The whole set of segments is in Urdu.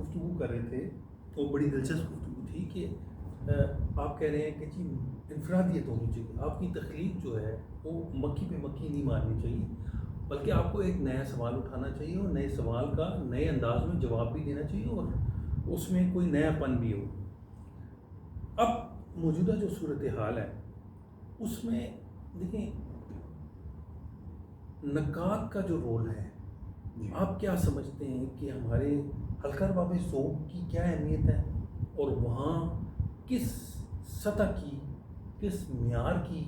گفتگو کر رہے تھے وہ بڑی دلچسپ گفتگو تھی کہ آپ کہہ رہے ہیں کہ جی انفرادیت ہونی چاہیے، آپ کی تخلیق جو ہے وہ مکھی پہ مکھی نہیں مارنی چاہیے، بلکہ آپ کو ایک نیا سوال اٹھانا چاہیے اور نئے سوال کا نئے انداز میں جواب بھی دینا چاہیے اور اس میں کوئی نیا پن بھی ہو۔ اب موجودہ جو صورتحال ہے اس میں دیکھیں نقاد کا جو رول ہے، آپ کیا سمجھتے ہیں کہ ہمارے حلقہ ارباب ذوق کی کیا اہمیت ہے اور وہاں کس سطح کی کس معیار کی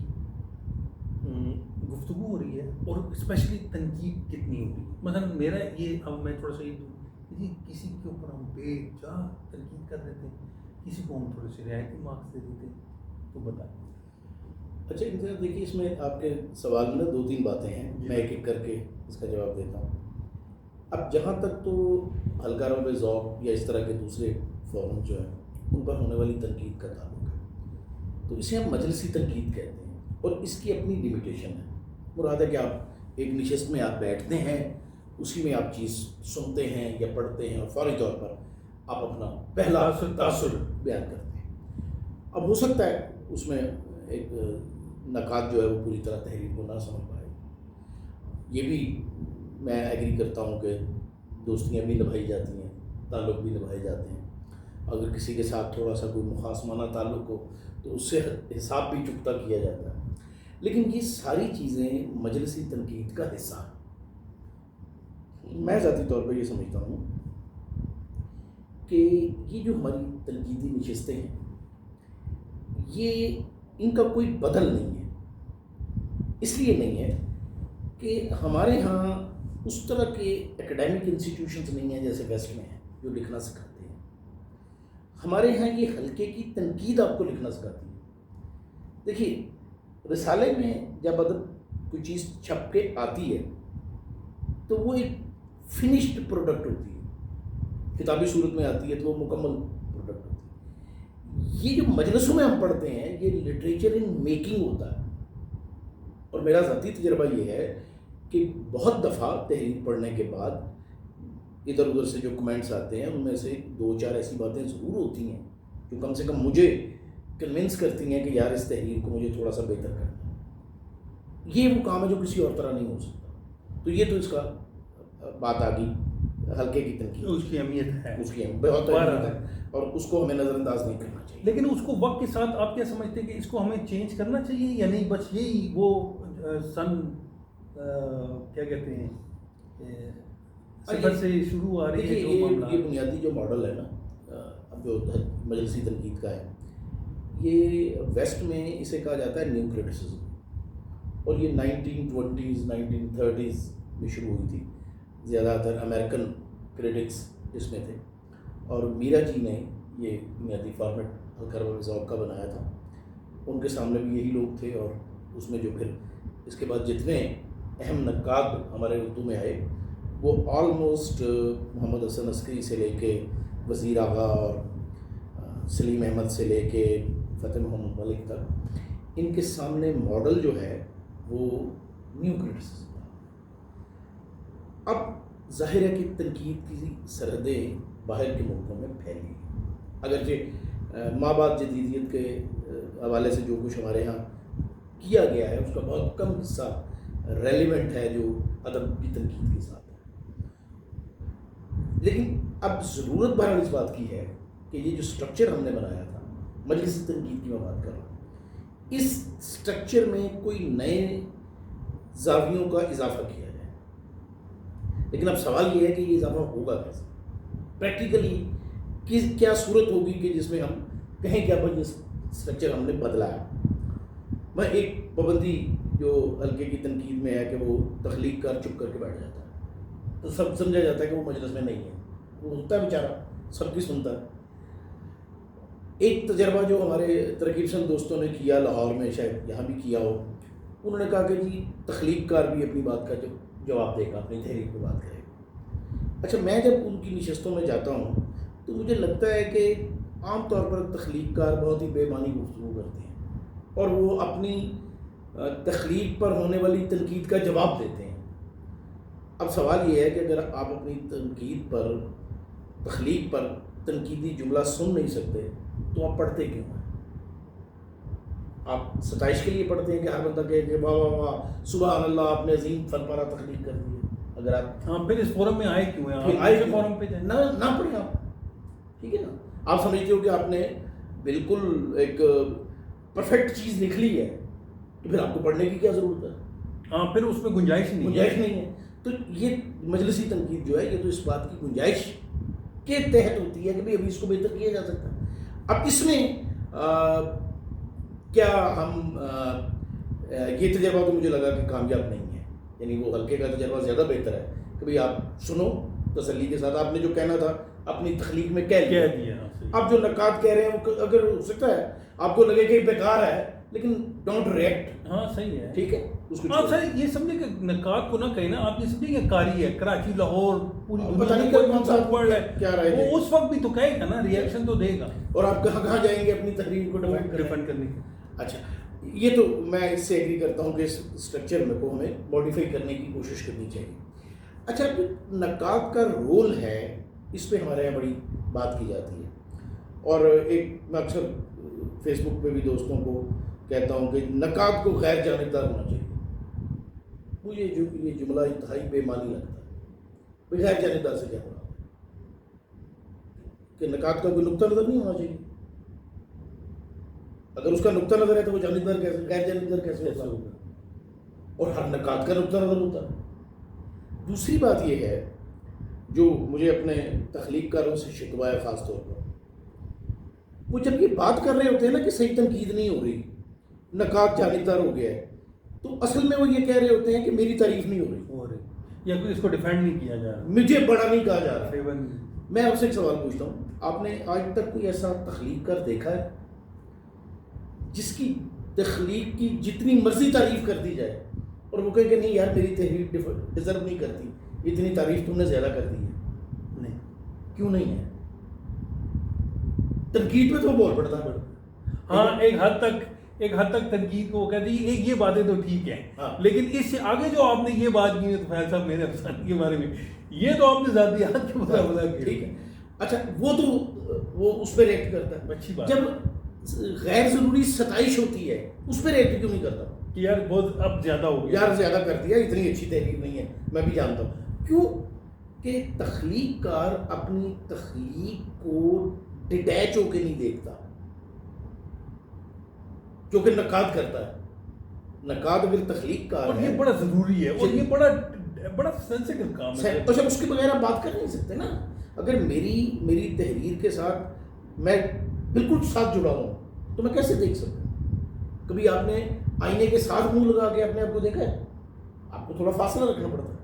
گفتگو ہو رہی ہے اور اسپیشلی تنقید کتنی ہو رہی ہے؟ مثلا میرا یہ، اب میں تھوڑا سا یہ جی کسی کے اوپر ہم بے جا تنقید کر دیتے ہیں، کسی کو ہم تھوڑے سے رعایتی مارکس دے دیتے ہیں، تو بتائیں۔ اچھا انتظار دیکھیے، اس میں آپ کے سوال میں 2-3 باتیں ہیں، میں ایک ایک کر کے اس کا جواب دیتا ہوں۔ اب جہاں تک تو حلقہ ارباب ذوق یا اس طرح کے دوسرے فورم جو ہیں ان پر ہونے والی تنقید کا تعلق ہے تو اسے ہم مجلسی تنقید کہتے ہیں اور اس کی اپنی لمیٹیشن ہے۔ مراد ہے کہ آپ ایک نشست میں آپ بیٹھتے ہیں، اسی میں آپ چیز سنتے ہیں یا پڑھتے ہیں اور فوری طور پر آپ اپنا پہلا تاثر بیان کرتے ہیں۔ اب ہو سکتا ہے اس میں ایک نقاد جو ہے وہ پوری طرح تحریر کو نہ سمجھ پائے، یہ بھی میں ایگری کرتا ہوں کہ دوستیاں بھی نبھائی جاتی ہیں، تعلق بھی نبھائے جاتے ہیں، اگر کسی کے ساتھ تھوڑا سا کوئی مخاصمانہ تعلق ہو تو اس سے حساب بھی چکتا کیا جاتا ہے، لیکن یہ ساری چیزیں مجلسی تنقید کا حصہ ہیں۔ میں ذاتی طور پر یہ سمجھتا ہوں کہ یہ جو ہماری تنقیدی نشستیں ہیں یہ ان کا کوئی بدل نہیں ہے، اس لیے نہیں ہے کہ ہمارے ہاں اس طرح کے ایکڈیمک انسٹیٹیوشنز نہیں ہیں جیسے ویسٹ میں ہیں جو لکھنا سکھاتے ہیں۔ ہمارے ہاں یہ حلقے کی تنقید آپ کو لکھنا سکھاتی ہے۔ دیکھیے رسالے میں جب ادب کوئی چیز چھپ کے آتی ہے تو وہ ایک فنشڈ پروڈکٹ ہوتی ہے، کتابی صورت میں آتی ہے تو وہ مکمل پروڈکٹ ہوتی ہے۔ یہ جو مجلسوں میں ہم پڑھتے ہیں یہ لٹریچر ان میکنگ ہوتا ہے، اور میرا ذاتی تجربہ یہ ہے کہ بہت دفعہ تحریر پڑھنے کے بعد ادھر ادھر سے جو کمنٹس آتے ہیں ان میں سے 2-4 ایسی باتیں ضرور ہوتی ہیں جو کم سے کم مجھے کنونس کرتی ہیں کہ یار اس تحریر کو مجھے تھوڑا سا بہتر کرنا ہے۔ یہ وہ کام ہے جو کسی اور طرح نہیں ہو سکتا، تو یہ تو اس کا بات آ گئی حلقے کی تنقید، اس کی اہمیت ہے، اس کی بہت اہمیت ہے اور اس کو ہمیں نظر انداز نہیں کرنا چاہیے۔ لیکن اس کو وقت کے ساتھ آپ کیا سمجھتے ہیں کہ اس کو ہمیں چینج کرنا چاہیے یا نہیں؟ بس یہی وہ سن کیا کہتے ہیں صفر سے شروع آ رہی ہے جو معاملہ، یہ بنیادی جو ماڈل ہے نا جو مجلسی تنقید کا ہے، یہ ویسٹ میں اسے کہا جاتا ہے نیو کرٹیسزم، اور یہ 1920s 1930s میں شروع ہوئی تھی۔ زیادہ تر امریکن کریٹکس اس میں تھے، اور میرا جی نے یہ بنیادی فارمیٹ حلقہ ارباب ذوق کا بنایا تھا۔ ان کے سامنے بھی یہی لوگ تھے، اور اس میں جو پھر اس کے بعد جتنے اہم نقاد ہمارے اردو میں آئے وہ آلموسٹ محمد حسن عسکری سے لے کے وزیر آغا اور سلیم احمد سے لے کے فتح محمد ملک تک، ان کے سامنے ماڈل جو ہے وہ نیو کرٹیسزم تھا۔ اب ظاہر ہے کہ تنقید کی سرحدیں باہر کے ملکوں میں پھیلی، اگرچہ مابعد جدیدیت کے حوالے سے جو کچھ ہمارے ہاں کیا گیا ہے اس کا بہت کم حصہ ریلیونٹ ہے جو ادب کی تنقید کے ساتھ ہے، لیکن اب ضرورت بہرحال اس بات کی ہے کہ یہ جو سٹرکچر ہم نے بنایا تھا مجلسی تنقید کی میں بات کر رہا ہوں، اس سٹرکچر میں کوئی نئے زاویوں کا اضافہ کیا جائے۔ لیکن اب سوال یہ ہے کہ یہ اضافہ ہوگا کیسے، پریکٹیکلی کیا صورت ہوگی کہ جس میں ہم کہیں کیا بھائی یہ سٹرکچر ہم نے بدلا ہے۔ میں ایک پابندی جو حلقے کی تنقید میں ہے کہ وہ تخلیق کر چپ کر کے بیٹھ جاتا ہے تو سب سمجھا جاتا ہے کہ وہ مجلس میں نہیں ہے، وہ ہوتا ہے بیچارہ سب کی سنتا ہے۔ ایک تجربہ جو ہمارے ترکیب سند دوستوں نے کیا لاہور میں، شاید یہاں بھی کیا ہو، انہوں نے کہا کہ جی تخلیق کار بھی اپنی بات کا جواب دے گا، اپنی تحریر پہ بات کرے گا۔ اچھا میں جب ان کی نشستوں میں جاتا ہوں تو مجھے لگتا ہے کہ عام طور پر تخلیق کار بہت ہی بے معنی گفتگو کرتے ہیں اور وہ اپنی تخلیق پر ہونے والی تنقید کا جواب دیتے ہیں۔ اب سوال یہ ہے کہ اگر آپ اپنی تنقید پر تخلیق پر تنقیدی جملہ سن نہیں سکتے تو آپ پڑھتے کیوں ہیں؟ آپ ستائش کے لیے پڑھتے ہیں کہ ہر بندہ کہے کہ واہ واہ واہ سبحان اللہ آپ نے عظیم فن پارہ تخلیق کر دی ہے؟ اگر آپ ہاں پھر اس فورم میں آئے کیوں ہیں؟ پھر آئے فورم پہ جائیں نہ پڑھیں آپ، ٹھیک ہے نا؟ آپ سمجھتے ہو کہ آپ نے بالکل ایک پرفیکٹ چیز لکھ لی ہے تو پھر آپ کو پڑھنے کی کیا ضرورت ہے؟ ہاں پھر اس میں گنجائش نہیں ہے. تو یہ مجلسی تنقید جو ہے یہ تو اس بات کی گنجائش کے تحت ہوتی ہے کہ بھئی ابھی اس کو بہتر کیا جا سکتا ہے. اب اس میں کیا ہم یہ تجربہ تو مجھے لگا کہ کامیاب نہیں ہے، یعنی وہ حلقے کا تجربہ زیادہ بہتر ہے کہ بھئی آپ سنو تسلی کے ساتھ، آپ نے جو کہنا تھا اپنی تخلیق میں کہہ دیا. اب جو نقاد کہہ رہے ہیں وہ اگر ہو سکتا ہے آپ کو لگے کہ بیکار ہے لیکن ڈونٹ ریئیکٹ. ہاں صحیح ہے، ٹھیک ہے. آپ سر یہ سمجھے کہ نقاد کو نہ کہیں نا، آپ یہ سمجھے کہ قاری ہے کراچی لاہور پوری پتہ نہیں کون سا ورڈ ہے کیا رہے وہ اس وقت بھی تو کہے گا نا، ری ایکشن تو دے گا. اور آپ کہاں جائیں گے اپنی تحریر کو ڈیفینڈ کرنے کے؟ اچھا یہ تو میں اس سے ایگری کرتا ہوں کہ اس اسٹرکچر میں کو ہمیں موڈیفائی کرنے کی کوشش کرنی چاہیے. اچھا نقاد کا رول ہے اس پہ ہمارے یہاں بڑی بات کی جاتی ہے، اور ایک میں اکثر فیس بک پہ بھی دوستوں کو کہتا ہوں کہ نقاد کو غیر جانبدار ہونا چاہیے. مجھے یہ جملہ انتہائی بے معنی لگتا ہے. غیر جانبدار سے کیا ہونا کہ نقاد کا کوئی نقطہ نظر نہیں ہونا چاہیے؟ اگر اس کا نقطہ نظر ہے تو وہ جانبدار کیسے، غیر جانبدار کیسے ہوگا؟ اور ہر نقاد کا نقطہ نظر ہوتا ہے. دوسری بات یہ ہے جو مجھے اپنے تخلیق کاروں سے شکوہ ہے خاص طور پر، وہ جب یہ بات کر رہے ہوتے ہیں نا کہ صحیح تنقید نہیں ہو رہی، نقاد جانبدار ہو گیا ہے، تو اصل میں وہ یہ کہہ رہے ہوتے ہیں کہ میری تعریف نہیں ہو رہی یا کوئی اس کو ڈیفینڈ نہیں کیا جا رہا، مجھے بڑا نہیں کہا جا رہا. میں آپ سے ایک سوال پوچھتا ہوں، آپ نے آج تک کوئی ایسا تخلیق کر دیکھا ہے جس کی تخلیق کی جتنی مرضی تعریف کر دی جائے اور وہ کہے کہ نہیں یار میری تحریر ڈیزرو نہیں کرتی، اتنی تعریف تم نے زیادہ کر دی ہے؟ نہیں. کیوں نہیں ہے؟ تنقید میں تو بول پڑتا ہے. ہاں ایک حد تک تنقید کو وہ کہتے ہیں یہ باتیں تو ٹھیک ہیں، لیکن اس سے آگے جو آپ نے یہ بات کی ہے تو فیض صاحب میرے افسانے کے بارے میں یہ تو آپ نے ذاتیات کے مطابق کی. ٹھیک ہے. اچھا وہ اس پہ ریئیکٹ کرتا ہے. اچھی بات. جب غیر ضروری ستائش ہوتی ہے اس پہ ریئیکٹ کیوں نہیں کرتا کہ یار بہت اب زیادہ ہو گیا، یار زیادہ کر دیا، اتنی اچھی تحریر نہیں ہے؟ میں بھی جانتا ہوں کیوں کہ تخلیق کار اپنی تخلیق کو ڈیٹیچ ہو کے نہیں دیکھتا جو کہ نقاد کرتا ہے. نقاد اگر تخلیق کار اور یہ بڑا ضروری ہے اور یہ بڑا سینسٹیو کام ہے. اچھا اس کے بغیر آپ بات کر نہیں سکتے نا. اگر میری تحریر کے ساتھ میں بالکل ساتھ جڑا ہوں تو میں کیسے دیکھ سکتا ہوں؟ کبھی آپ نے آئینے کے ساتھ منہ لگا کے اپنے آپ کو دیکھا ہے؟ آپ کو تھوڑا فاصلہ رکھنا پڑتا ہے.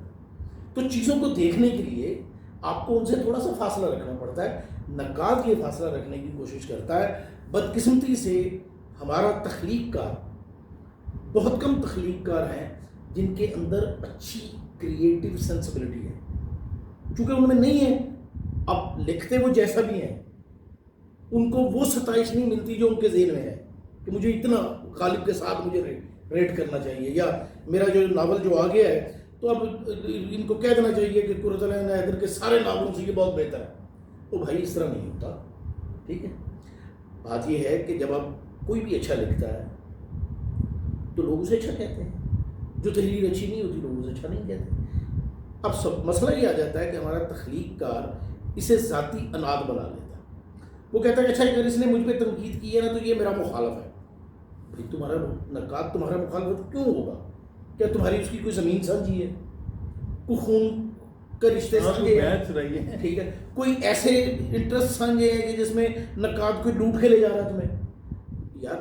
تو چیزوں کو دیکھنے کے لیے آپ کو ان سے تھوڑا سا فاصلہ رکھنا پڑتا ہے. نقاد یہ فاصلہ رکھنے کی کوشش کرتا ہے. بدقسمتی سے ہمارا تخلیق کار، بہت کم تخلیق کار ہیں جن کے اندر اچھی کریٹیو سینسبلٹی ہے. چونکہ ان میں نہیں ہے، اب لکھتے وہ جیسا بھی ہیں، ان کو وہ ستائش نہیں ملتی جو ان کے ذہن میں ہے کہ مجھے اتنا غالب کے ساتھ مجھے ریٹ کرنا چاہیے، یا میرا جو ناول جو آ گیا ہے تو اب ان کو کہہ دینا چاہیے کہ قرۃ العین حیدر کے سارے ناولوں سے یہ بہت بہتر ہے. تو بھائی اس طرح نہیں ہوتا. ٹھیک ہے. بات یہ ہے کہ جب آپ کوئی بھی اچھا لکھتا ہے تو لوگ اسے اچھا کہتے ہیں، جو تحریر اچھی نہیں ہوتی لوگ اسے اچھا نہیں کہتے. اب سب مسئلہ یہ آ جاتا ہے کہ ہمارا تخلیق کار اسے ذاتی اناد بنا لیتا ہے. وہ کہتا ہے کہ اچھا اگر اس نے مجھ پہ تنقید کی ہے نا تو یہ میرا مخالف ہے. بھائی تمہارا نقاد تمہارا مخالف کیوں ہوگا؟ کیا تمہاری اس کی کوئی زمین سمجھی ہے، کوئی خون کا رشتے سمجھے ہیں؟ ٹھیک ہے. کوئی ایسے انٹرسٹ سمجھے ہیں کہ جس میں نقاد کوئی لوٹ کے لے جا رہا ہے تمہیں؟ یار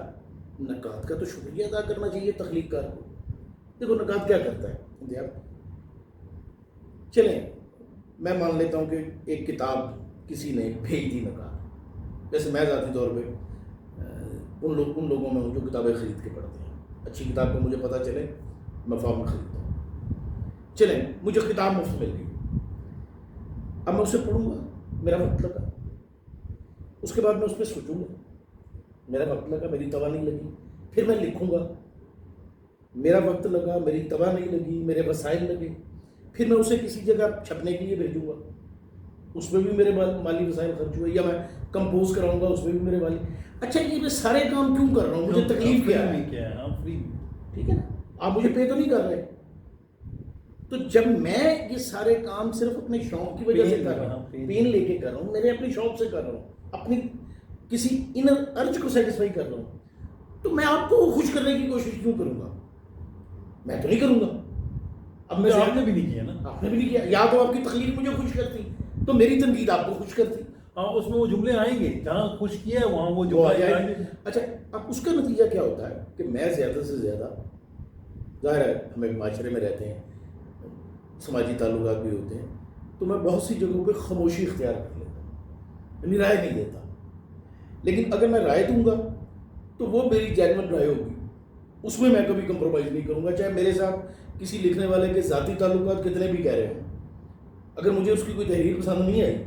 نقاد کا تو شکریہ ادا کرنا چاہیے تخلیق کار کو. دیکھو نقاد کیا کرتا ہے یار، چلیں میں مان لیتا ہوں کہ ایک کتاب کسی نے بھیج دی نقاد، جیسے میں ذاتی طور پہ ان لوگوں میں ہوں جو کتابیں خرید کے پڑھتے ہیں. اچھی کتاب کو مجھے پتہ چلے میں فارم میں خریدتا ہوں. چلیں مجھے کتاب مفت مل گئی، اب میں اسے پڑھوں گا، میرا وقت لگا، اس کے بعد میں اس پہ سوچوں گا، میرا وقت لگا، میری توا نہیں لگی، پھر میں لکھوں گا، میرا وقت لگا، میری توا نہیں لگی، میرے وسائل لگے، پھر میں اسے کسی جگہ چھپنے کے لیے بھیجوں گا. اس میں بھی میرے مالی وسائل خرچ ہوئے، یا میں کمپوز کراؤں گا اس میں بھی میرے مالی. اچھا یہ میں سارے کام کیوں کر رہا ہوں؟ مجھے تکلیف کیا ہے؟ ٹھیک ہے نا، آپ مجھے پے تو نہیں کر رہے. تو جب میں یہ سارے کام صرف اپنے شوق کی وجہ سے کر رہا ہوں، پین لے کے کر رہا ہوں، میرے اپنے شوق سے کر رہا ہوں، اپنی کسی انر ارج کو سیٹسفائی کر رہا ہوں، تو میں آپ کو خوش کرنے کی کوشش کیوں کروں گا؟ میں تو نہیں کروں گا. اب میں آپ نے بھی نہیں کیا نا، آپ نے بھی نہیں کیا. یا تو آپ کی تخلیق مجھے خوش کرتی تو میری تنقید آپ کو خوش کرتی. ہاں اس میں وہ جملے آئیں گے جہاں خوش کیا ہے وہاں وہ جملے آئیں گے. اچھا اب اس کا نتیجہ کیا ہوتا ہے کہ میں زیادہ سے زیادہ، ظاہر ہے ہم ایک معاشرے میں رہتے ہیں، سماجی تعلقات بھی ہوتے ہیں، تو میں بہت سی جگہوں پہ خاموشی اختیار کر لیتا ہوں، یعنی رائے نہیں دیتا. لیکن اگر میں رائے دوں گا تو وہ میری جینوئن رائے ہوگی، اس میں میں کبھی کمپرومائز نہیں کروں گا، چاہے میرے ساتھ کسی لکھنے والے کے ذاتی تعلقات کتنے بھی کہہ رہے ہوں. اگر مجھے اس کی کوئی تحریر پسند نہیں آئی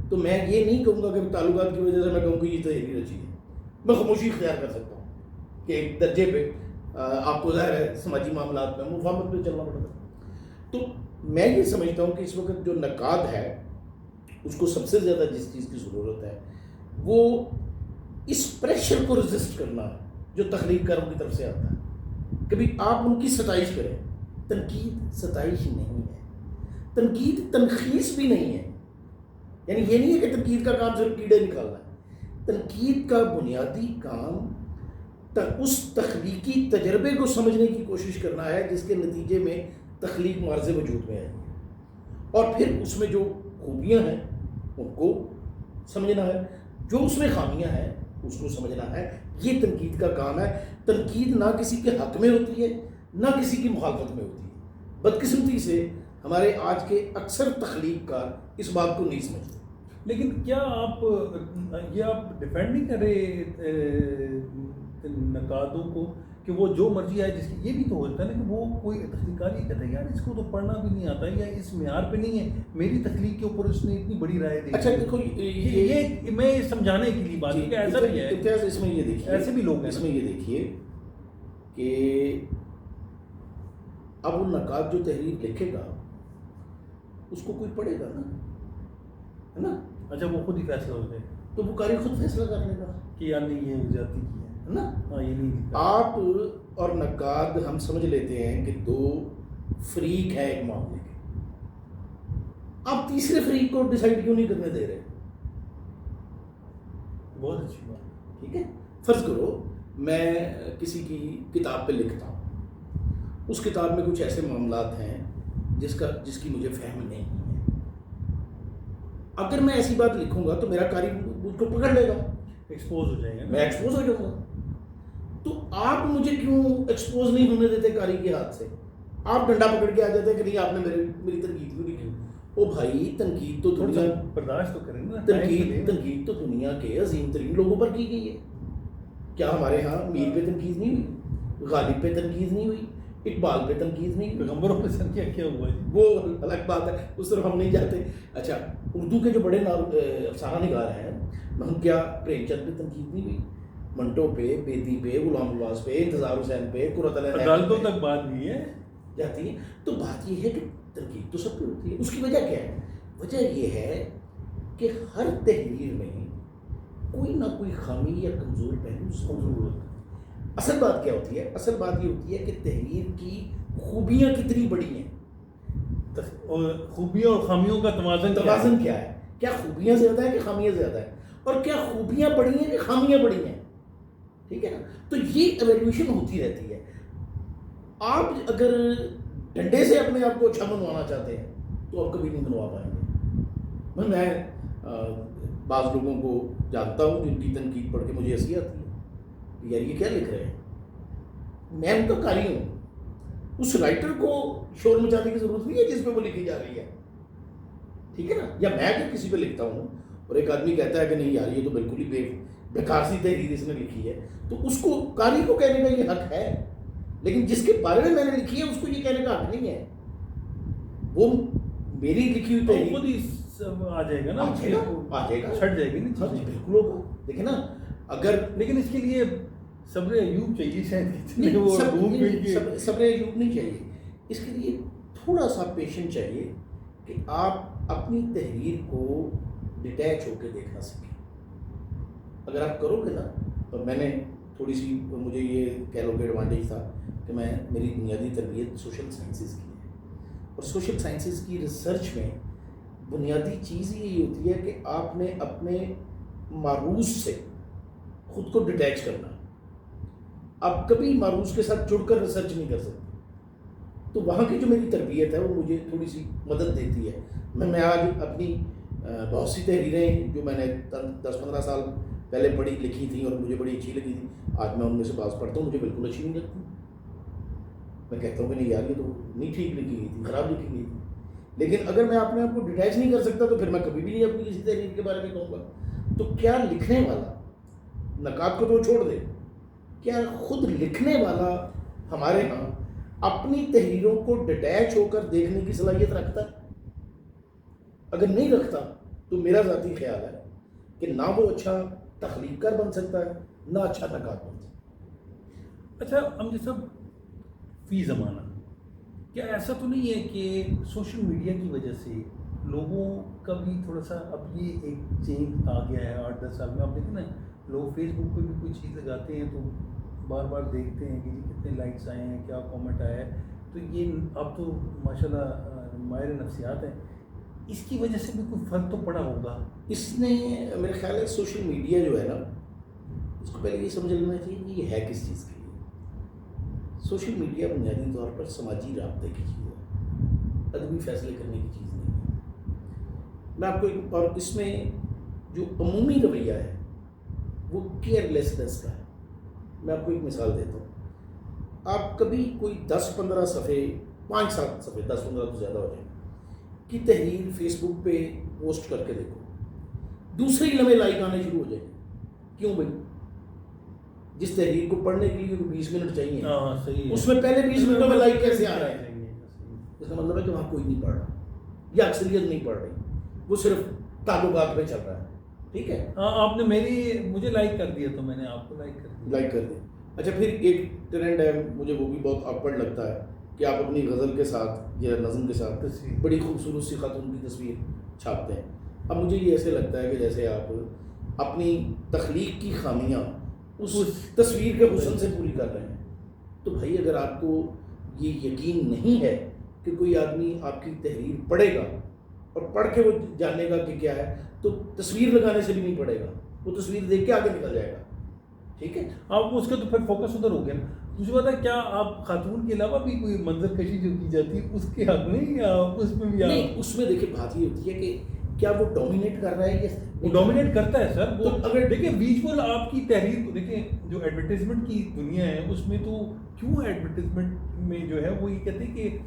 تو میں یہ نہیں کہوں گا کہ تعلقات کی وجہ سے میں کہوں کہ یہ تحریر اچھی ہے. میں خاموشی اختیار کر سکتا ہوں کہ ایک درجے پہ آپ کو ظاہر ہے سماجی معاملات میں مفاہمت پہ چلنا پڑتا ہے. تو میں یہ سمجھتا ہوں کہ اس وقت جو نقاد ہے اس کو سب سے زیادہ جس چیز کی ضرورت ہے وہ اس پریشر کو رزسٹ کرنا ہے جو تخلیق کاروں کی طرف سے آتا ہے. کبھی آپ ان کی ستائش کریں. تنقید ستائش نہیں ہے، تنقید تنخیص بھی نہیں ہے. یعنی یہ نہیں ہے کہ تنقید کا کام صرف کیڑے نکالنا ہے. تنقید کا بنیادی کام اس تخلیقی تجربے کو سمجھنے کی کوشش کرنا ہے جس کے نتیجے میں تخلیق معرض وجود میں آئی ہے، اور پھر اس میں جو خوبیاں ہیں ان کو سمجھنا ہے، جو اس میں خامیاں ہیں اس کو سمجھنا ہے. یہ تنقید کا کام ہے. تنقید نہ کسی کے حق میں ہوتی ہے نہ کسی کی مخالفت میں ہوتی ہے. بدقسمتی سے ہمارے آج کے اکثر تخلیق کار اس بات کو نہیں سمجھتے. لیکن کیا آپ ڈیفینڈ نہیں کر رہے نقادوں کو کہ وہ جو مرضی آئے جس کی؟ یہ بھی تو ہوتا ہے نا کہ وہ کوئی تخلیقاری کہتا ہے یار اس کو تو پڑھنا بھی نہیں آتا یا اس معیار پہ نہیں ہے، میری تخلیق کے اوپر اس نے اتنی بڑی رائے دی. اچھا دیکھو یہ میں سمجھانے کے لیے بات کہ ایسا بھی ہے، اس میں یہ دیکھیے، ایسے بھی لوگ ہیں. اس میں یہ دیکھیے کہ اب وہ نقاد جو تحریر لکھے گا اس کو کوئی پڑھے گا نا، ہے نا. اچھا وہ خود ہی فیصلہ ہو جائے تو وہ قاری خود فیصلہ کر لے گا کہ یار نہیں یہ زیادتی کی ہے نا. ہاں یہ نہیں. آپ اور نقاد ہم سمجھ لیتے ہیں کہ دو فریق ہیں ایک معاملے کے، آپ تیسرے فریق کو ڈیسائیڈ کیوں نہیں کرنے دے رہے؟ بہت اچھی بات. ٹھیک ہے، فرض کرو میں کسی کی کتاب پہ لکھتا ہوں، اس کتاب میں کچھ ایسے معاملات ہیں جس کی مجھے فہم نہیں ہے. اگر میں ایسی بات لکھوں گا تو میرا قاری مجھ کو پکڑ لے گا، ایکسپوز ہو جائے گا، میں ایکسپوز ہو جاؤں گا. تو آپ مجھے کیوں ایکسپوز نہیں ہونے دیتے قاری کے ہاتھ سے؟ آپ ڈنڈا پکڑ کے آ جاتے ہیں کہ نہیں آپ نے میری تنقید کیوں نہیں کی. او بھائی تنقید تو دنیا برداشت تو کریں نا. تنقید تو دنیا کے عظیم ترین لوگوں پر کی گئی ہے. کیا ہمارے ہاں میر پہ تنقید نہیں ہوئی، غالب پہ تنقید نہیں ہوئی، اقبال پہ تنقید نہیں ہوئی؟ پیغمبروں پہ سر کیا ہوا ہے وہ الگ بات ہے، اس طرف ہم نہیں جاتے. اچھا اردو کے جو بڑے افسانہ نگار ہیں ہم کیا پریم چند پہ تنقید نہیں ہوئی؟ منٹو پہ، بیدی پہ، غلام نواز پہ، انتظار حسین پہ، قرۃ العین عدالتوں تک بات نہیں ہے جاتی ہے. تو بات یہ ہے کہ تنقید تو سب پہ ہوتی ہے. اس کی وجہ کیا ہے؟ وجہ یہ ہے کہ ہر تحریر میں کوئی نہ کوئی خامی یا کمزور پہلو ضرور ہوتا ہے. اصل بات کیا ہوتی ہے؟ اصل بات یہ ہوتی ہے کہ تحریر کی خوبیاں کتنی بڑی ہیں، خوبیاں اور خامیوں کا توازن کیا ہے؟ کیا خوبیاں زیادہ ہیں کہ خامیاں زیادہ ہیں؟ اور کیا خوبیاں بڑی ہیں کہ خامیاں بڑی ہیں؟ ٹھیک ہے نا. تو یہ ایویلیوشن ہوتی رہتی ہے. آپ اگر ڈنڈے سے اپنے آپ کو اچھا بنوانا چاہتے ہیں تو آپ کبھی نہیں بنوا پائیں گے. میں بعض لوگوں کو جانتا ہوں جن کی تنقید پڑھ کے مجھے ہنسی آتی ہے، یار یہ کیا لکھ رہے ہیں. میں ان کا قاری ہوں، اس رائٹر کو شور مچانے کی ضرورت نہیں ہے جس پہ وہ لکھی جا رہی ہے. ٹھیک ہے نا. یا میں اگر کسی پہ لکھتا ہوں اور ایک آدمی کہتا ہے کہ نہیں یار یہ تو بالکل ہی بیکار سی تحریر اس نے لکھی ہے، تو اس کو قاری کو کہنے کا یہ حق ہے. لیکن جس کے بارے میں نے لکھی ہے اس کو یہ کہنے کا حق نہیں ہے. وہ میری لکھی ہوئی تحریر خود ہی آ جائے گا نا، آ جائے گا، چھٹ جائے گی نا. بالکل ہوگا. دیکھیں نا اگر، لیکن اس کے لیے صبر ایوب چاہیے شاید. صبر ایوب نہیں چاہیے. اس کے لیے تھوڑا سا پیشنس چاہیے کہ آپ اپنی تحریر کو ڈیٹیچ ہو کے دیکھنا سیکھیں. اگر آپ کرو گے نا, تو میں نے تھوڑی سی, مجھے یہ کہہ لو کہ ایڈوانٹیج تھا کہ میری بنیادی تربیت سوشل سائنسز کی ہے, اور سوشل سائنسز کی ریسرچ میں بنیادی چیز یہی ہوتی ہے کہ آپ نے اپنے معروض سے خود کو ڈیٹیچ کرنا ہے. آپ کبھی معروض کے ساتھ جڑ کر ریسرچ نہیں کر سکتے. تو وہاں کی جو میری تربیت ہے وہ مجھے تھوڑی سی مدد دیتی ہے. میں آج اپنی بہت سی تحریریں جو میں نے 10-15 سال پہلے پڑھی لکھی تھیں اور مجھے بڑی اچھی لگی تھی, آج میں ان میں سے بعض پڑھتا ہوں, مجھے بالکل اچھی نہیں لگتی. میں کہتا ہوں کہ نہیں یار, یہ تو نہیں ٹھیک لکھی گئی تھی, خراب لکھی گئی تھی. لیکن اگر میں اپنے آپ کو ڈیٹیچ نہیں کر سکتا تو پھر میں کبھی بھی نہیں اپنی کسی تحریر کے بارے میں کہوں گا. تو کیا لکھنے والا, نکات کو تو چھوڑ دے, کیا خود لکھنے والا ہمارے ہاں اپنی تحریروں کو ڈیٹیچ ہو کر دیکھنے کی صلاحیت رکھتا ہے؟ اگر نہیں رکھتا تو میرا ذاتی خیال ہے کہ نہ وہ اچھا تخلیق کر بن سکتا ہے, نہ اچھا نکات بن سکتا ہے. اچھا امجد صاحب, فی زمانہ کیا ایسا تو نہیں ہے کہ سوشل میڈیا کی وجہ سے لوگوں کا بھی تھوڑا سا اب یہ ایک چینج آ گیا ہے 8-10 سال میں؟ آپ دیکھیں نا, لوگ فیس بک پہ بھی کوئی چیز لگاتے ہیں تو بار بار دیکھتے ہیں کہ جی کتنے لائکس آئے ہیں, کیا کامنٹ آیا ہے. تو یہ اب تو ماشاء اللہ ماہر نفسیات ہیں, اس کی وجہ سے بھی کوئی فرق تو پڑا ہوگا. اس نے میرے خیال ہے سوشل میڈیا جو ہے نا, اس کو پہلے یہ سمجھ لینا چاہیے کہ یہ ہے کس چیز کے لیے. سوشل میڈیا بنیادی طور پر سماجی رابطے کی چیز ہے, ادبی فیصلے کرنے کی چیز نہیں ہے. میں آپ کو اور اس میں جو عمومی رویہ ہے وہ کیئر لیسنس کا ہے. میں آپ کو ایک مثال دیتا ہوں. آپ کبھی کوئی 10-15 صفحے, 5-7 صفحے, 10-15 تو زیادہ ہو جائیں, کی تحریر فیس بک پہ پوسٹ کر کے دیکھو, دوسرے ہی لمحے لائک آنے شروع ہو جائیں. کیوں بھائی؟ جس تحریر کو پڑھنے کے لیے 20 منٹ چاہیے, اس میں پہلے 20 منٹوں میں لائک کیسے آ رہا ہے؟ اس کا مطلب ہے کہ وہاں کوئی نہیں پڑھ رہا, یا اکثریت نہیں پڑھ رہی, وہ صرف تعلقات میں چل رہا ہے. ٹھیک ہے, آپ نے مجھے لائک کر دیا تو میں نے آپ کو لائک کر دیا. اچھا, پھر ایک ٹرینڈ ہے, مجھے وہ بھی بہت آکورڈ لگتا ہے کہ آپ اپنی غزل کے ساتھ یا نظم کے ساتھ بڑی خوبصورت سی خاتون کی تصویر چھاپتے ہیں. اب مجھے یہ ایسے لگتا ہے کہ جیسے آپ اپنی تخلیق کی خامیاں اس تصویر کے حسن سے پوری کر رہے ہیں. تو بھائی اگر آپ کو یہ یقین نہیں ہے کہ کوئی آدمی آپ کی تحریر پڑھے گا اور پڑھ کے وہ جانے گا کہ کیا ہے, تو تصویر لگانے سے بھی نہیں پڑھے گا, وہ تصویر دیکھ کے آگے نکل جائے گا. ٹھیک ہے, آپ اس کا تو پھر فوکس ادھر ہو گیا نا. مجھے بتا, کیا آپ خاتون کے علاوہ بھی کوئی منظر کشی جو کی جاتی ہے اس کے حق میں, یا اس میں بھی نہیں, اس میں دیکھیں بات یہ ہوتی ہے کہ کیا وہ ڈومینیٹ کر رہا ہے یا وہ ڈومینیٹ کرتا ہے سر. وہ اگر دیکھیں ویژول آپ کی تحریر کو دیکھیں, جو ایڈورٹیزمنٹ کی دنیا ہے اس میں تو کیوں ایڈورٹیزمنٹ میں جو ہے وہ یہ کہتے ہیں کہ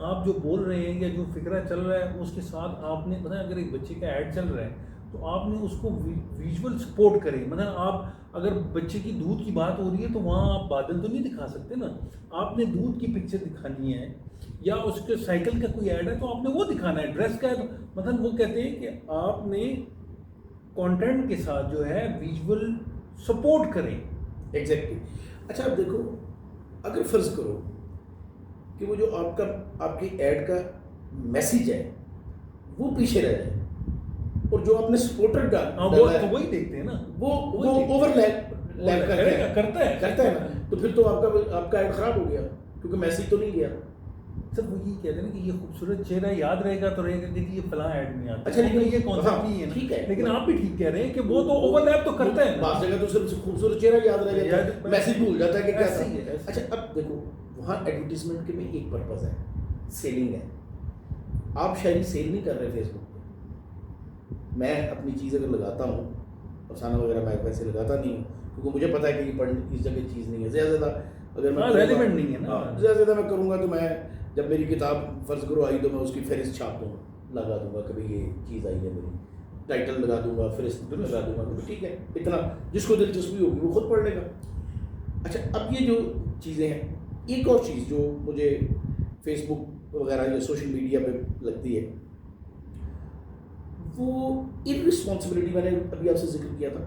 آپ جو بول رہے ہیں یا جو فکرہ چل رہا ہے اس کے ساتھ آپ نے مثلا اگر ایک بچے کا ایڈ چل رہا ہے تو آپ نے اس کو ویژول سپورٹ کریں. مثلا آپ اگر بچے کی دودھ کی بات ہو رہی ہے تو وہاں آپ بادل تو نہیں دکھا سکتے نا, آپ نے دودھ کی پکچر دکھانی ہے, یا اس کے سائیکل کا کوئی ایڈ ہے تو آپ نے وہ دکھانا ہے. ڈریس کا ہے مثلا وہ کہتے ہیں کہ آپ نے کانٹینٹ کے ساتھ جو ہے ویژول سپورٹ کریں. ایگزیکٹلی. اچھا اب دیکھو, اگر فرض کرو کہ وہ جو آپ کی ایڈ کا میسیج ہے وہ پیچھے رہ جائے, اور جو آپ نے سپورٹر ڈالا ہے وہی دیکھتے ہیں نا, وہ اوور لیپ کرتا ہے نا, تو پھر تو آپ کا ایڈ خراب ہو گیا, کیونکہ میسیج تو نہیں گیا. سر وہ یہ کہتے ہیں کہ یہ خوبصورت چہرہ یاد رہے گا تو رہے گا کہ یہ فلاں ایڈ میں آتا ہے. اچھا, لیکن یہ کانسیپٹ نہیں ہے. ٹھیک ہے, لیکن آپ بھی ٹھیک کہہ رہے ہیں کہ وہ تو اوور لیپ تو کرتا ہے. بعض جگہ تو صرف خوبصورت چہرہ یاد رہ جاتا ہے, میسیج بھول جاتا ہے کہ کیا تھا. اچھا اب دیکھو, وہاں ایڈورٹیزمنٹ کے میں ایک پرپز ہے, سیلنگ ہے. آپ شاید سیل نہیں کر رہے فیس بک پہ. میں اپنی چیز اگر لگاتا ہوں, افسانہ وغیرہ میں ویسے لگاتا نہیں ہوں کیونکہ مجھے پتا ہے کہ یہ پڑھنے اس جگہ چیز نہیں ہے. زیادہ اگر میں ریلیونٹ نہیں ہے نا, زیادہ میں کروں گا تو میں جب میری کتاب فرض کرو آئی تو میں اس کی فہرست چھاپ دوں گا, لگا دوں گا کبھی یہ چیز آئی ہے میری, ٹائٹل لگا دوں گا, فہرست لگا دوں گا, ٹھیک ہے, اتنا جس کو دلچسپی ہوگی وہ خود پڑھ لے گا. اچھا اب یہ جو چیزیں ہیں, ایک اور چیز جو مجھے فیس بک وغیرہ یا سوشل میڈیا پہ لگتی ہے وہ ارسپانسبلٹی. میں نے ابھی آپ سے ذکر کیا تھا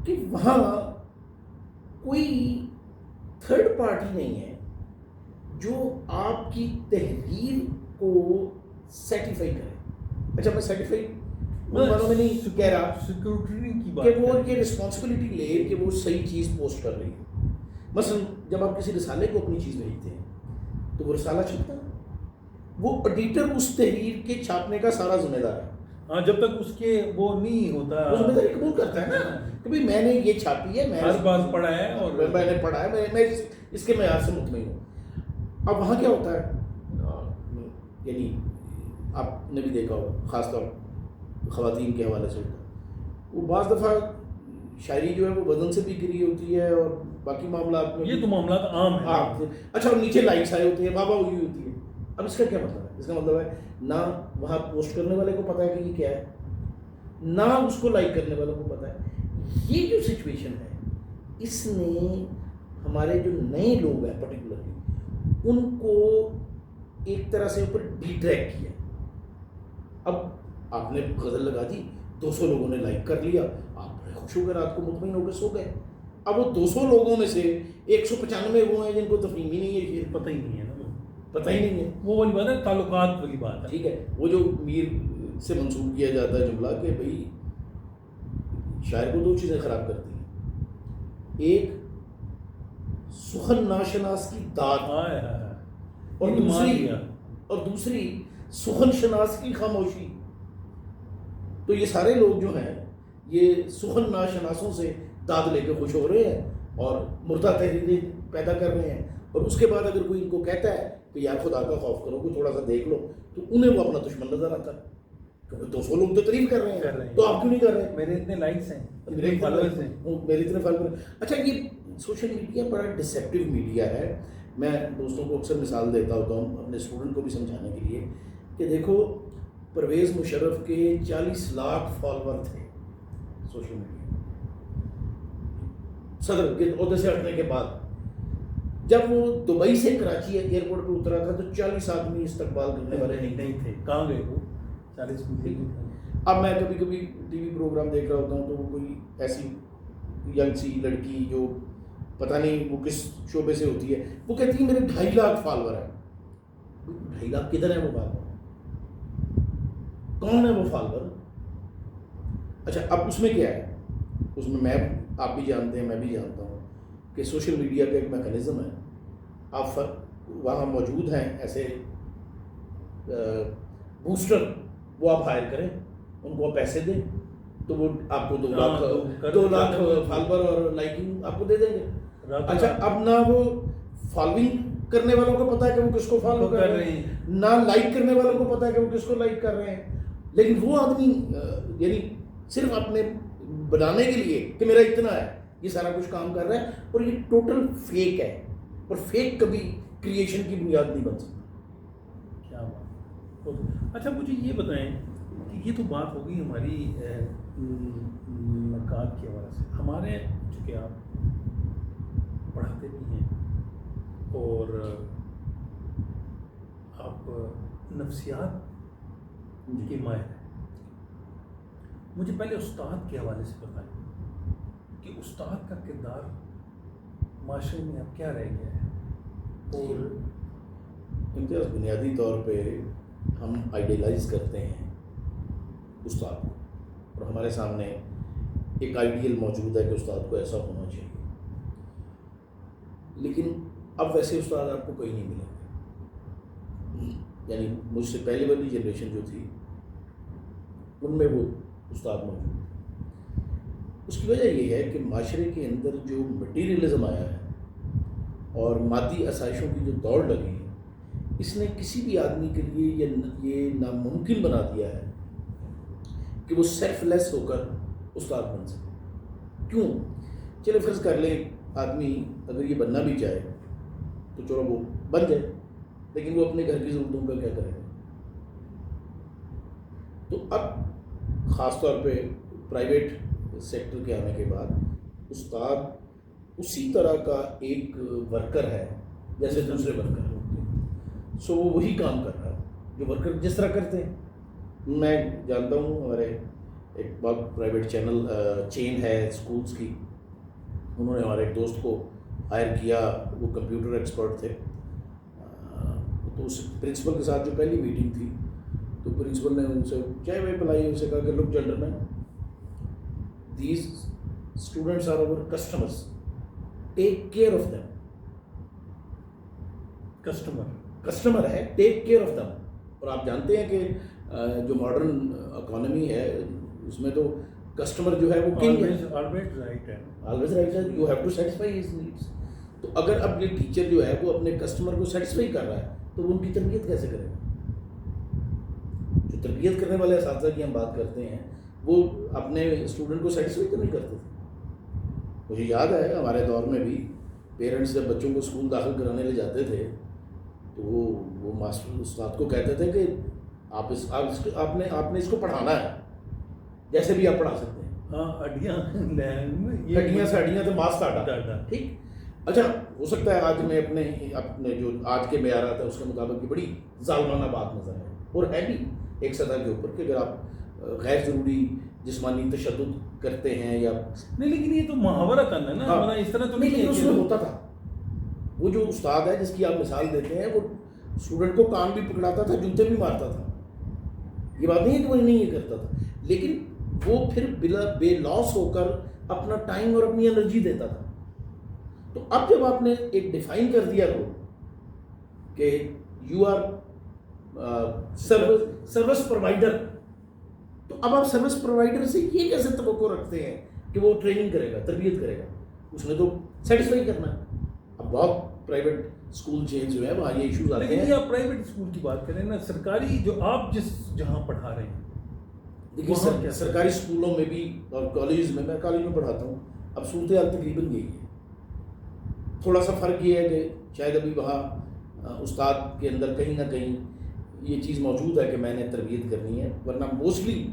کہ وہاں کوئی تھرڈ پارٹی نہیں ہے جو آپ کی تحریر کو سیٹیفائی کرے. اچھا میں سرٹیفائڈ ان والوں میں نہیں کہہ رہا سیکورٹی کی بات کہ وہ یہ رسپانسبلٹی لے کہ وہ صحیح چیز پوسٹ کر رہی ہے. مثلا جب آپ کسی رسالے کو اپنی چیز بھیجتے ہیں تو وہ رسالہ چھپتا ہے, وہ ایڈیٹر اس تحریر کے چھاپنے کا سارا ذمہ دار ہے. ہاں جب تک اس کے وہ نہیں ہوتا وہ ذمہ داری قبول کرتا ہے نا کہ بھائی میں نے یہ چھاپی ہے, میں ہر بار پڑھا ہے اور میں نے پڑھا ہے, میں اس کے معیار سے مطمئن ہوں. اب وہاں کیا ہوتا ہے, یعنی آپ نے بھی دیکھا ہو خاص طور خواتین کے حوالے سے ہوتا ہے, وہ بعض دفعہ شاعری جو ہے وہ بدن سے بھی گری ہوتی ہے اور باقی معاملات میں یہ تو معاملات عام ہیں. اچھا اور نیچے لائکس آئے ہوتے ہیں, واہ واہ ہوئی ہوتی ہے. اب اس کا کیا مطلب ہے؟ اس کا مطلب ہے نہ وہاں پوسٹ کرنے والے کو پتہ ہے کہ یہ کیا ہے, نہ اس کو لائک کرنے والوں کو پتہ ہے. یہ جو سچویشن ہے اس نے ہمارے جو نئے لوگ ہیں پرٹیکولرلی ان کو ایک طرح سے اوپر ڈی ٹریک کیا. اب آپ نے غزل لگا دی, 200 لوگوں نے لائک کر لیا, آپ بڑے خوش ہو گئے, رات کو مطمئن ہو کے سو گئے. اب وہ 200 لوگوں میں سے 195 وہ ہیں جن کو تفہیم ہی نہیں ہے, یہ پتہ ہی نہیں ہے نا, پتہ ہی نہیں ہے. وہ والی بات ہے, تعلقات والی بات ہے. ٹھیک ہے, وہ جو میر سے منسوب کیا جاتا ہے جملہ کہ بھئی شاعر کو 2 چیزیں خراب کرتی ہیں, ایک سخن ناشناس کی داد اور دوسری سخن شناس کی خاموشی. تو یہ سارے لوگ جو ہیں یہ سخن ناشناسوں سے داد لے کے خوش ہو رہے ہیں اور مردہ تحریریں پیدا کر رہے ہیں, اور اس کے بعد اگر کوئی ان کو کہتا ہے کہ یار خدا کا خوف کرو, کوئی تھوڑا سا دیکھ لو, تو انہیں وہ اپنا دشمن نظر آتا ہے. کیونکہ 200 لوگ تو تعریف کر رہے ہیں, تو آپ کیوں نہیں کر رہے؟ میرے اتنے لائکس ہیں, میرے فالوورز ہیں, میرے اتنے فالوور. اچھا یہ سوشل میڈیا بڑا ڈسیپٹیو میڈیا ہے. میں دوستوں کو اکثر مثال دیتا ہوتا ہوں, اپنے اسٹوڈنٹ کو بھی سمجھانے کے لیے, کہ دیکھو پرویز مشرف کے 40 لاکھ فالوور تھے سوشل میڈیا صدر کے عہدے سے ہٹنے کے بعد. جب وہ دبئی سے کراچی ایئرپورٹ پہ اترا تھا تو 40 آدمی استقبال کرنے والے نہیں تھے. کہاں گئے وہ 40 میں؟ اب میں کبھی کبھی ٹی وی پروگرام دیکھ رہا ہوتا ہوں تو وہ کوئی ایسی ینگ سی لڑکی جو پتہ نہیں وہ کس شعبے سے ہوتی ہے, وہ کہتی ہے میرے 2.5 لاکھ فالوور ہیں. 2.5 لاکھ کدھر ہے وہ فالوور؟ کون ہے وہ فالوور؟ اچھا اب اس میں کیا ہے, اس میں آپ بھی جانتے ہیں, میں بھی جانتا ہوں کہ سوشل میڈیا کا ایک میکانزم ہے. آپ وہاں موجود ہیں ایسے بوسٹر, وہ آپ ہائر کریں, ان کو پیسے دیں تو وہ آپ کو 2 لاکھ فالوور اور لائکنگ آپ کو دے دیں گے. اچھا اب نہ وہ فالوئنگ کرنے والوں کو پتہ ہے کہ وہ کس کو فالو کر رہے ہیں, نہ لائک کرنے والوں کو پتہ ہے کہ وہ کس کو لائک کر رہے ہیں, لیکن وہ آدمی یعنی صرف اپنے بنانے کے لیے کہ میرا اتنا ہے یہ سارا کچھ کام کر رہا ہے, اور یہ ٹوٹل فیک ہے, اور فیک کبھی کریشن کی بنیاد نہیں بن سکتا. کیا بات. اچھا مجھے یہ بتائیں کہ یہ تو بات ہو گئی ہماری نکات کے حوالے سے. ہمارے چونکہ آپ پڑھاتے بھی ہیں اور آپ نفسیات کے ماہر ہیں, مجھے پہلے استاد کے حوالے سے بتائیں کہ استاد کا کردار معاشرے میں اب کیا رہ گیا ہے. اور امتیاز بنیادی طور پہ ہم آئیڈیلائز کرتے ہیں استاد کو, اور ہمارے سامنے ایک آئیڈیل موجود ہے کہ استاد کو ایسا ہونا چاہیے, لیکن اب ویسے استاد آپ کو کہیں نہیں ملیں گے. یعنی مجھ سے پہلے والی جنریشن جو تھی ان میں وہ استاد موجود تھے. اس کی وجہ یہ ہے کہ معاشرے کے اندر جو مٹیریلزم آیا ہے اور مادی آسائشوں کی جو دوڑ لگی ہے, اس نے کسی بھی آدمی کے لیے یہ ناممکن بنا دیا ہے کہ وہ سیلف لیس ہو کر استاد بن سکے. کیوں؟ چلے فرض کر لیں آدمی اگر یہ بننا بھی چاہے تو چلو وہ بن جائے, لیکن وہ اپنے گھر کی ضرورتوں کا کیا کرے گا. تو اب خاص طور پہ پرائیویٹ سیکٹر کے آنے کے بعد استاد اسی طرح کا ایک ورکر ہے جیسے دوسرے ورکر ہوتے ہیں. سو وہ وہی کام کر رہا ہے جو ورکر جس طرح کرتے ہیں. میں جانتا ہوں ہمارے ایک بہت پرائیویٹ چین ہے اسکولس کی, انہوں نے ہمارے ایک دوست کو ہائر کیا, وہ کمپیوٹر ایکسپرٹ تھے. تو اس پرنسپل کے ساتھ جو پہلی میٹنگ تھی تو پرنسپل نے ان سے چائے وائے پلائی, ان سے کہا کہ look gentleman, these students are our customers, take care of them. Customer ہے, ٹیک کیئر آف دیم. اور آپ جانتے ہیں کہ جو ماڈرن اکانومی ہے اس میں تو کسٹمر جو ہے وہ کنگ ہے, آلویز رائٹ ہے, آلویز رائٹ ہے, you have to satisfy his needs. تو اگر اب یہ ٹیچر جو ہے وہ اپنے کسٹمر کو سیٹسفائی کر رہا ہے تو وہ ان کی تربیت کیسے کرے گا؟ جو تربیت کرنے والے اساتذہ کی ہم بات کرتے ہیں وہ اپنے اسٹوڈنٹ کو سیٹسفائی تو نہیں کرتے تھے. مجھے یاد ہے ہمارے دور میں بھی پیرنٹس جب بچوں کو اسکول داخل کرانے لے جاتے تھے تو وہ ماسٹر استاد کو کہتے تھے کہ آپ نے اس کو پڑھانا ہے, جیسے بھی آپ پڑھا سکتے ہیں. ہاں, ہڈیاں سے ہڈیاں تو ماس ڈاٹا. ٹھیک, اچھا ہو سکتا ہے آج میں اپنے جو آج کے معیارات ہے اس کے مطابق کی بڑی ظالمانہ بات نظر آئے, اور ہے بھی ایک سطح کے اوپر کہ اگر آپ غیر ضروری جسمانی تشدد کرتے ہیں یا نہیں, لیکن یہ تو محاورہ کرنا ہے نا, اس طرح تو نہیں. اس میں ہوتا تھا, وہ جو استاد ہے جس کی آپ مثال دیتے ہیں وہ اسٹوڈنٹ کو کان بھی پکڑاتا تھا, جوتے بھی مارتا تھا. یہ بات نہیں ہے کہ وہ نہیں یہ کرتا تھا, لیکن وہ پھر بے لاس ہو کر اپنا ٹائم اور اپنی انرجی دیتا تھا. تو اب جب آپ نے ایک ڈیفائن کر دیا ہو کہ یو آر سروس پرووائڈر, تو اب آپ سروس پرووائڈر سے یہ کیسے توقع رکھتے ہیں کہ وہ ٹریننگ کرے گا, تربیت کرے گا؟ اس نے تو سیٹسفائی کرنا ہے. اب بہت پرائیویٹ اسکول چینج جو ہے وہاں یہ ایشوز آتے ہیں. لیکن آپ پرائیویٹ اسکول کی بات کریں نا, سرکاری جو آپ جہاں پڑھا رہے ہیں, دیکھیے سرکاری اسکولوں میں بھی اور کالجز میں کالج میں پڑھاتا ہوں, اب صورتحال تقریباً یہی ہے. تھوڑا سا فرق یہ ہے کہ شاید ابھی وہاں استاد کے اندر کہیں نہ کہیں یہ چیز موجود ہے کہ میں نے تربیت کرنی ہے, ورنہ موسٹلی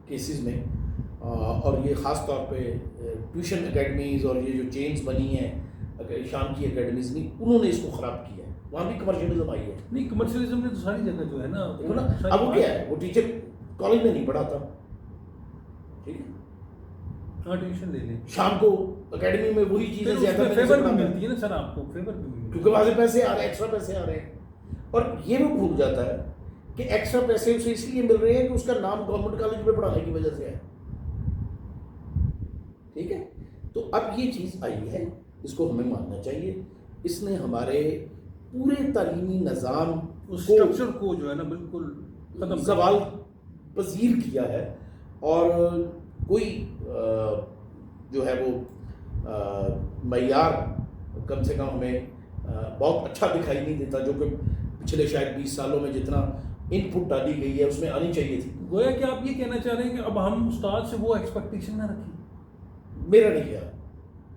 کیسز میں اور یہ خاص طور پہ ٹیوشن اکیڈمیز اور یہ جو چینز بنی ہیں شام کی اکیڈمیز نہیں, انہوں نے اس کو خراب کیا ہے. وہاں بھی کمرشلزم آئی ہے. نہیں, کمرشلزم نے تو ساری جگہ جو ہے نا, اب وہ کیا ہے, وہ ٹیچر کالج میں نہیں پڑھاتا, ٹھیک ہے, ہاں ٹیوشن لے لیں, شام کو اکیڈمی میں وہی چیزیں زیادہ فیور بھی ملتی ہے نا سر, آپ کو فیور بھی ملتی ہے کیونکہ وہاں سے پیسے آ رہے ہیں, ایکسٹرا پیسے آ رہے ہیں. اور یہ وہ بھول جاتا ہے کہ ایکسٹرا پیسے اسے اس لیے مل رہے ہیں کہ اس کا نام گورنمنٹ کالج میں پڑھانے کی وجہ سے ہے. ٹھیک ہے, تو اب یہ چیز آئی ہے, اس کو ہمیں ماننا چاہیے. اس نے ہمارے پورے تعلیمی نظام اسٹرکچر کو جو ہے نا بالکل ختم زوال پذیر کیا ہے, اور کوئی جو ہے وہ معیار کم سے کم ہمیں بہت اچھا دکھائی نہیں دیتا, جو کہ پچھلے شاید 20 سالوں میں جتنا ان پٹ ڈالی گئی ہے اس میں آنی چاہیے تھی. گویا کہ آپ یہ کہنا چاہ رہے ہیں کہ اب ہم استاد سے وہ ایکسپیکٹیشن نہ رکھیں. میرا نہیں خیال,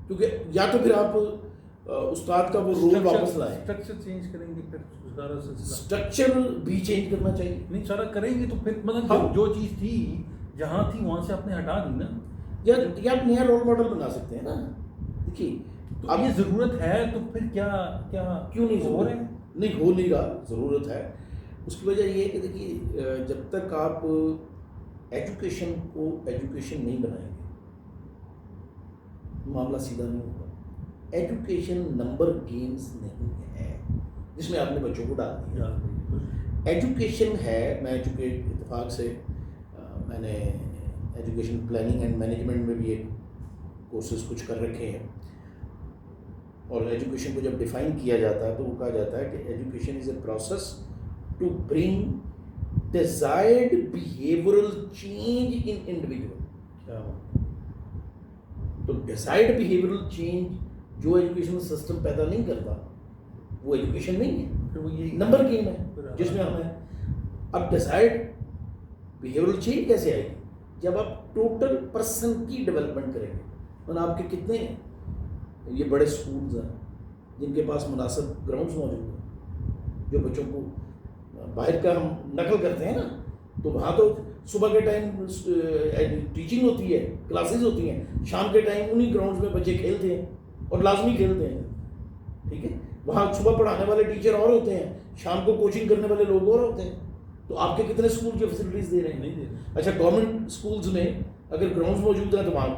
کیونکہ یا تو پھر آپ استاد کا وہ رول واپس لائیں, اسٹرکچر چینج کریں گے, پھر اسٹرکچر بھی چینج کرنا چاہیے. نہیں سارا کریں گے تو پھر مطلب جو چیز تھی جہاں تھی وہاں سے آپ نے ہٹا دی نا, یا آپ نیا رول ماڈل بنا سکتے ہیں نا. دیکھیے اب یہ ضرورت ہے تو پھر کیا کیوں نہیں ہو رہا ہے, نہیں ہو نہیں رہا, ضرورت ہے. اس کی وجہ یہ ہے کہ دیکھیے جب تک آپ ایجوکیشن کو ایجوکیشن نہیں بنائیں گے معاملہ سیدھا نہیں ہوگا. ایجوکیشن نمبر گیمز نہیں ہے جس میں آپ نے بچوں کو ڈال دیا. ایجوکیشن ہے, میں چونکہ اتفاق سے میں نے ایجوکیشن پلاننگ اینڈ مینجمنٹ میں بھی ایک کورسز کچھ کر رکھے ہیں, اور ایجوکیشن کو جب ڈیفائن کیا جاتا ہے تو وہ کہا جاتا ہے کہ education is a process to bring desired behavioural change in individual. تو ڈیزائرڈ بیہیورل چینج جو ایجوکیشن سسٹم پیدا نہیں کرتا وہ ایجوکیشن نہیں ہے, پھر وہ یہ نمبر گیم ہے جس میں ہمیں. اب ڈیزائرڈ بیہیورل چینج کیسے آئے گی جب آپ ٹوٹل پرسن کی ڈیولپمنٹ کریں گے. اور آپ کے کتنے یہ بڑے اسکولز ہیں جن کے پاس مناسب گراؤنڈز موجود ہیں, جو بچوں کو باہر کا ہم نقل کرتے ہیں نا, تو وہاں تو صبح کے ٹائم ٹیچنگ ہوتی ہے, کلاسز ہوتی ہیں, شام کے ٹائم انہی گراؤنڈز میں بچے کھیلتے ہیں اور لازمی کھیلتے ہیں. ٹھیک ہے, وہاں صبح پڑھانے والے ٹیچر اور ہوتے ہیں, شام کو کوچنگ کرنے والے لوگ اور ہوتے ہیں. تو آپ کے کتنے اسکول کی فیسلٹیز دے رہے ہیں؟ نہیں دے رہے. اچھا گورنمنٹ اسکولز میں اگر گراؤنڈز موجود ہیں تو وہاں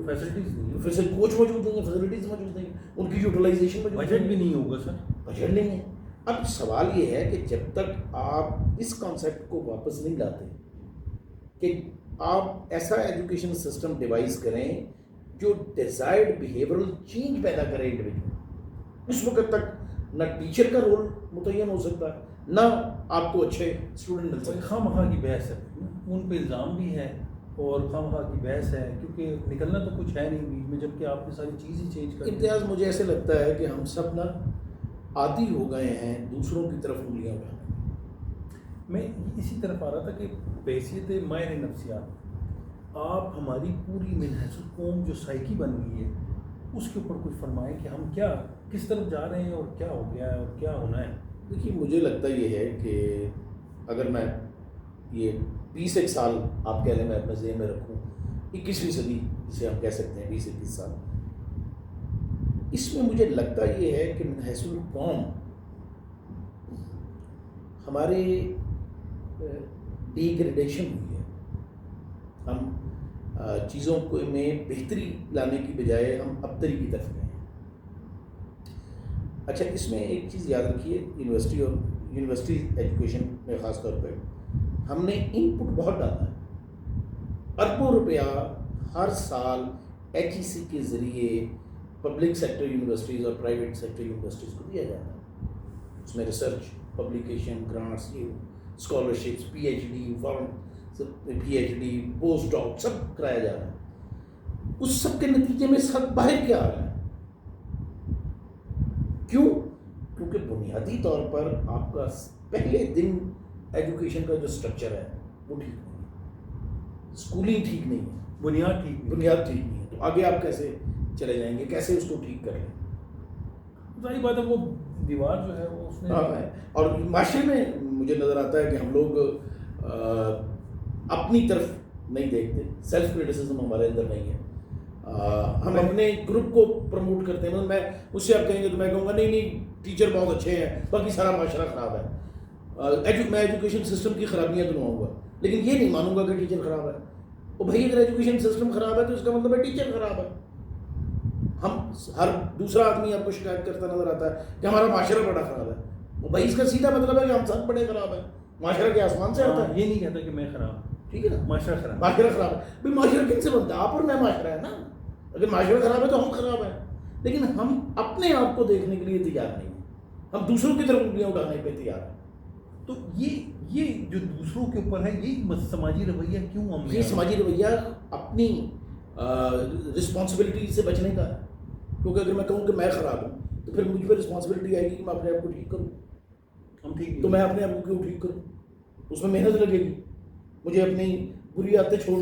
فیسلٹیز نہیں, کوچ موجود نہیں ہیں, فیسلٹیز موجود نہیں ہیں, ان کی یوٹیلائزیشن بجٹ بھی نہیں ہوگا سر, بجٹ نہیں ہے. اب سوال یہ ہے کہ جب تک آپ اس کانسیپٹ کو واپس نہیں لاتے کہ آپ ایسا ایجوکیشن سسٹم ڈیوائز کریں جو ڈیزائرڈ بیہیورل چینج پیدا کرے انڈیویجول، اس وقت تک نہ ٹیچر کا رول متعین ہو سکتا نہ آپ کو اچھے اسٹوڈنٹ مل سکتے. خواہ مخواہ کی بحث ہے، ان پہ الزام بھی ہے اور خواہ مخواہ کی بحث ہے، کیونکہ نکلنا تو کچھ ہے نہیں بیچ میں، جبکہ آپ نے ساری چیز ہی چینج کر دی. امتیاز مجھے ایسے لگتا ہے کہ ہم سب نا عادی ہو گئے ہیں دوسروں کی طرف انگلیاں اٹھانے. میں اسی طرف آ رہا تھا کہ بحیثیت ماہر نفسیات آپ ہماری پوری من حیث القوم جو سائیکی بن گئی ہے اس کے اوپر کچھ فرمائیں کہ ہم کیا کس طرف جا رہے ہیں اور کیا ہو گیا ہے اور کیا ہونا ہے. دیکھیے مجھے لگتا یہ ہے کہ اگر میں یہ 20 سال آپ کہہ لیں میں اپنے ذہن میں رکھوں، 21ویں صدی جسے ہم کہہ سکتے ہیں 20-21 سال، اس میں مجھے لگتا یہ ہے کہ من حیث القوم ہمارے ڈیگریڈیشن ہوئی ہے. ہم چیزوں کو میں بہتری لانے کی بجائے ہم ابتری کی طرف گئے ہیں. اچھا اس میں ایک چیز یاد رکھیے، یونیورسٹی ایجوکیشن میں خاص طور پہ ہم نے ان پٹ بہت ڈالا ہے. اربوں روپیہ ہر سال HEC کے ذریعے پبلک سیکٹر یونیورسٹیز اور پرائیویٹ سیکٹر یونیورسٹیز کو دیا جاتا ہے. اس میں research, publication, grants, scholarships, PhD، PhD، post ڈاک سب کرایا جا رہا ہے. اس سب کے نتیجے میں سب باہر کیا آ رہا ہے؟ کیوں؟ کیونکہ بنیادی طور پر آپ کا پہلے دن ایجوکیشن کا جو سٹرکچر ہے وہ ٹھیک نہیں ہے، اسکولنگ ٹھیک نہیں ہے، بنیاد ٹھیک نہیں ہے. تو آگے آپ کیسے چلے جائیں گے، کیسے اس کو ٹھیک کر لیں؟ ظاہر بات ہے وہ دیوار جو ہے وہ اس میں اور معاشرے میں مجھے نظر آتا ہے کہ ہم لوگ اپنی طرف نہیں دیکھتے، سیلف کرٹیسزم ہمارے اندر نہیں ہے. ہم اپنے گروپ کو پروموٹ کرتے ہیں. میں اس سے آپ کہیں گے تو میں کہوں گا نہیں ٹیچر بہت اچھے ہیں، باقی سارا معاشرہ خراب ہے. میں ایجوکیشن سسٹم کی خرابیاں گنواؤں گا لیکن یہ نہیں مانوں گا کہ ٹیچر خراب ہے. اور بھائی اگر ایجوکیشن سسٹم خراب ہے تو اس کا مطلب ہے ٹیچر خراب ہے. ہم ہر دوسرا آدمی آپ کو شکایت کرتا نظر آتا ہے کہ ہمارا معاشرہ بڑا خراب ہے. وہ بھائی اس کا سیدھا مطلب ہے کہ ہم سب بڑے خراب ہیں. معاشرہ کے آسمان سے آتا ہے. یہ نہیں کہتا کہ میں خراب، ٹھیک ہے نا، معاشرہ خراب ہے. بھائی معاشرہ کن سے بنتا ہے؟ آپ اور میں معاشرہ ہے نا. اگر معاشرہ خراب ہے تو ہم خراب ہیں. لیکن ہم اپنے آپ کو دیکھنے کے لیے تیار نہیں ہیں، ہم دوسروں کی طرف انگلیاں اٹھانے پہ تیار ہیں. تو یہ جو دوسروں کے اوپر ہے یہ سماجی رویہ کیوں ہم یہ سماجی رویہ اپنی رسپانسبلٹی سے بچنے کا ہے. کیونکہ اگر میں کہوں کہ میں خراب ہوں تو پھر مجھ پہ رسپانسبلٹی آئے گی کہ میں اپنے آپ کو ٹھیک کروں. ہم ٹھیک تو میں اپنے آپ کو کیوں ٹھیک کروں؟ اس میں محنت لگے گی، مجھے اپنی بری عادتیں چھوڑ